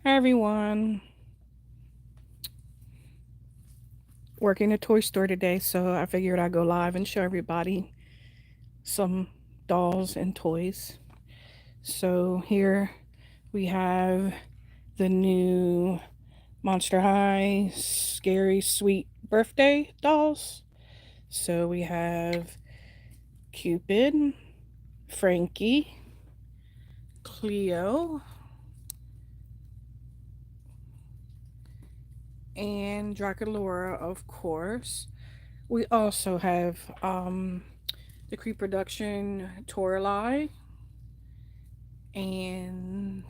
Hi everyone. Working a toy store today, so I figured I'd go live and show everybody some dolls and toys. So here we have the new Monster High Scary Sweet Birthday dolls. So we have Cupid, Frankie, Cleo, and Draculaura, of course. We also have the Cree Production Toralei and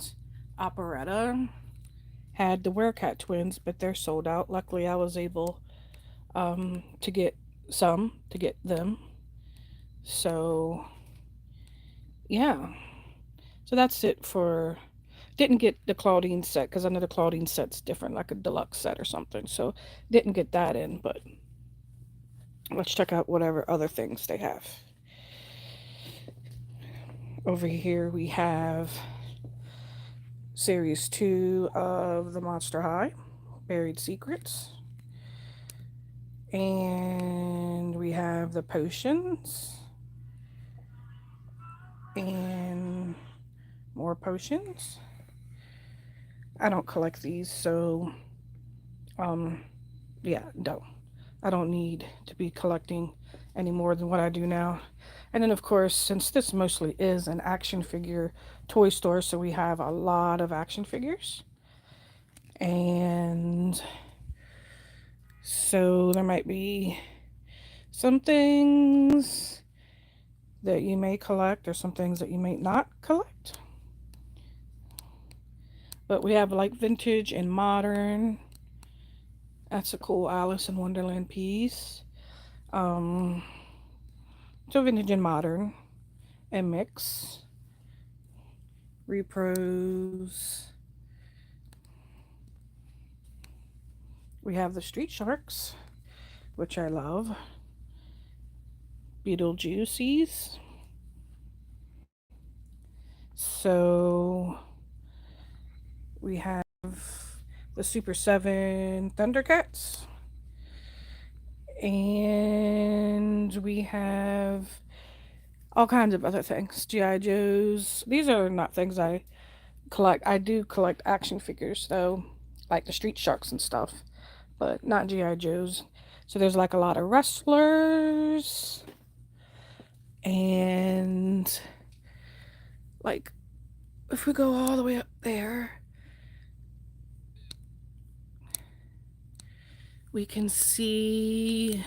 Operetta. Had the Werecat twins, but they're sold out. Luckily, I was able to get to get them. So, yeah. So that's it for. Didn't get the Claudine set because I know the Claudine set's different, like a deluxe set or something. So, didn't get that in, but let's check out whatever other things they have. Over here, we have Series 2 of the Monster High Buried Secrets. And we have the potions. And more potions. I don't collect these, so um yeah, no. I don't need to be collecting any more than what I do now. And then of course, since this mostly is an action figure toy store, so we have a lot of action figures. And so there might be some things that you may collect or some things that you may not collect. But we have like vintage and modern. That's a cool Alice in Wonderland piece. Um, so vintage and modern and mix. Repros. We have the Street Sharks, which I love. Beetlejuices. So we have the Super 7 Thundercats. And we have all kinds of other things. G.I. Joes. These are not things I collect. I do collect action figures, though, like the Street Sharks and stuff, but not G.I. Joes. So there's like a lot of wrestlers and like if we go all the way up there, we can see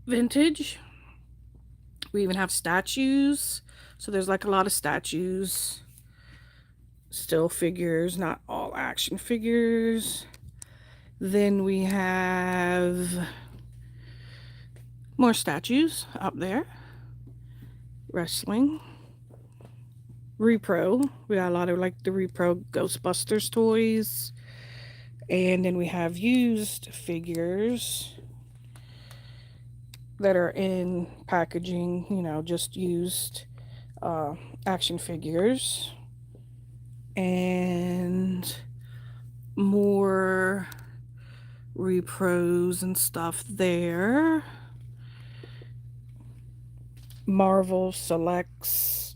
vintage. We even have statues. So there's like a lot of statues, still figures, not all action figures. Then we have more statues up there. Wrestling. Repro. We got a lot of like the Repro Ghostbusters toys. And then we have used figures that are in packaging, just used uh, action figures. And more repros and stuff there. Marvel selects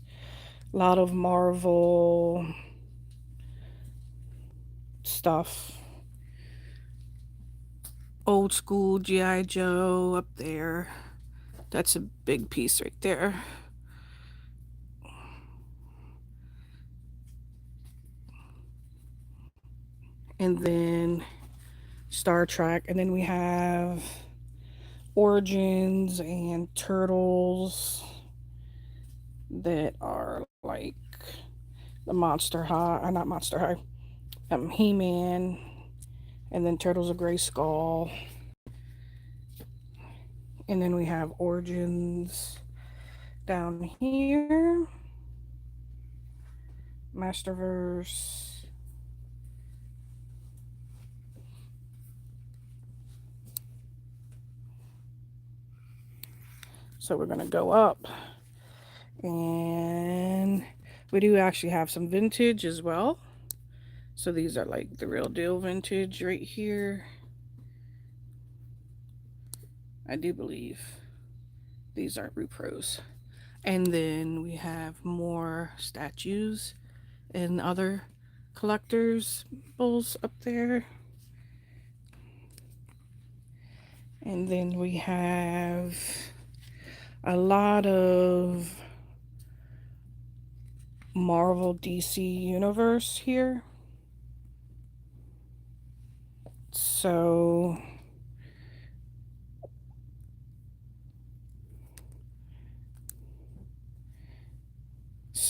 a lot of Marvel stuff. Old school G.I. Joe up there. That's a big piece right there. And then Star Trek. And then we have Origins and Turtles that are like the Monster High, not Monster High, He-Man, and then Turtles of Gray Skull. And then we have Origins down here, Masterverse. So we're gonna go up, and we do actually have some vintage as well. So these are like the real deal vintage right here. I do believe these aren't repros. And then we have more statues and other collectors bowls up there. And then we have a lot of Marvel DC Universe here.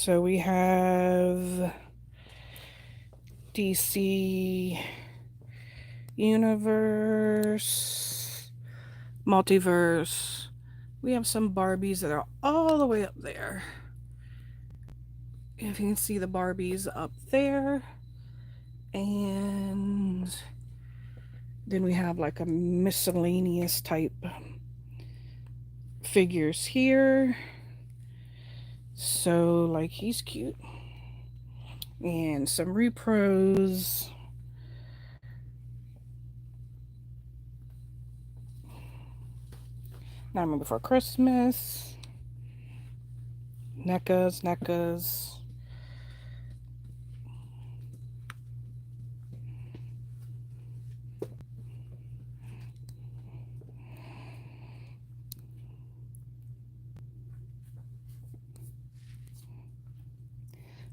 So we have DC Universe, Multiverse. We have some Barbies that are all the way up there. If you can see the Barbies up there. And then we have like a miscellaneous type figures here. So, like, he's cute. And some repros. Nightmare Before Christmas. NECAs.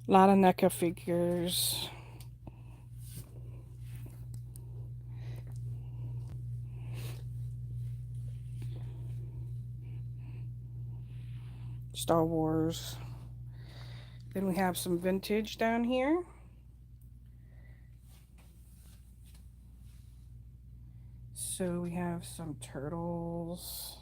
A lot of NECA figures. Star Wars. Then we have some vintage down here. So we have some turtles.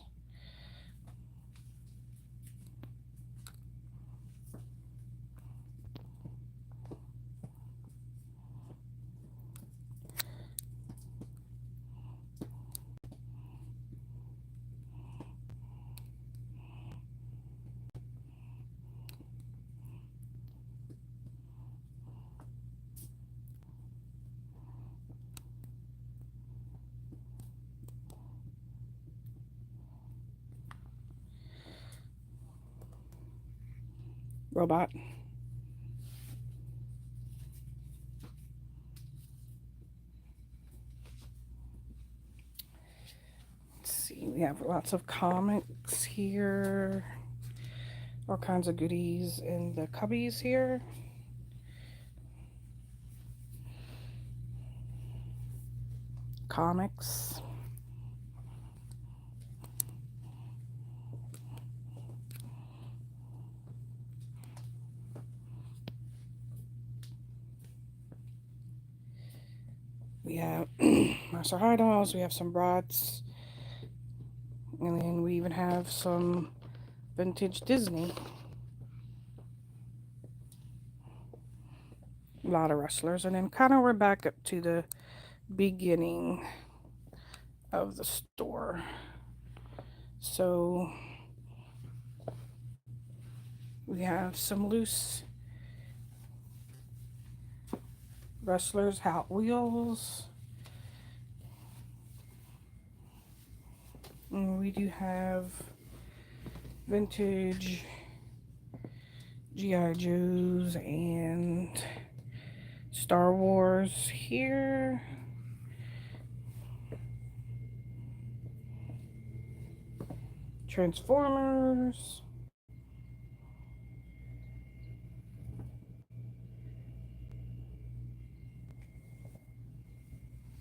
Robot. Let's see, we have lots of comics here. All kinds of goodies in the cubbies here. Comics. We have Master High Dolls, we have some brats, and then we even have some vintage Disney. A lot of wrestlers, and then kind of we're back up to the beginning of the store. So we have some loose wrestlers, Hot Wheels. And we do have vintage G.I. Joes and Star Wars here. Transformers.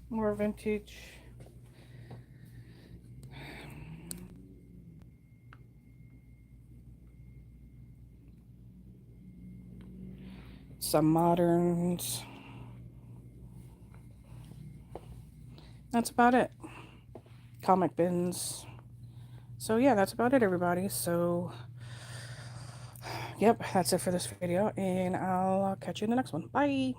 More vintage. Some moderns. That's about it. Comic bins. So yeah, that's about it, everybody. So yep, that's it for this video, and I'll catch you in the next one. Bye.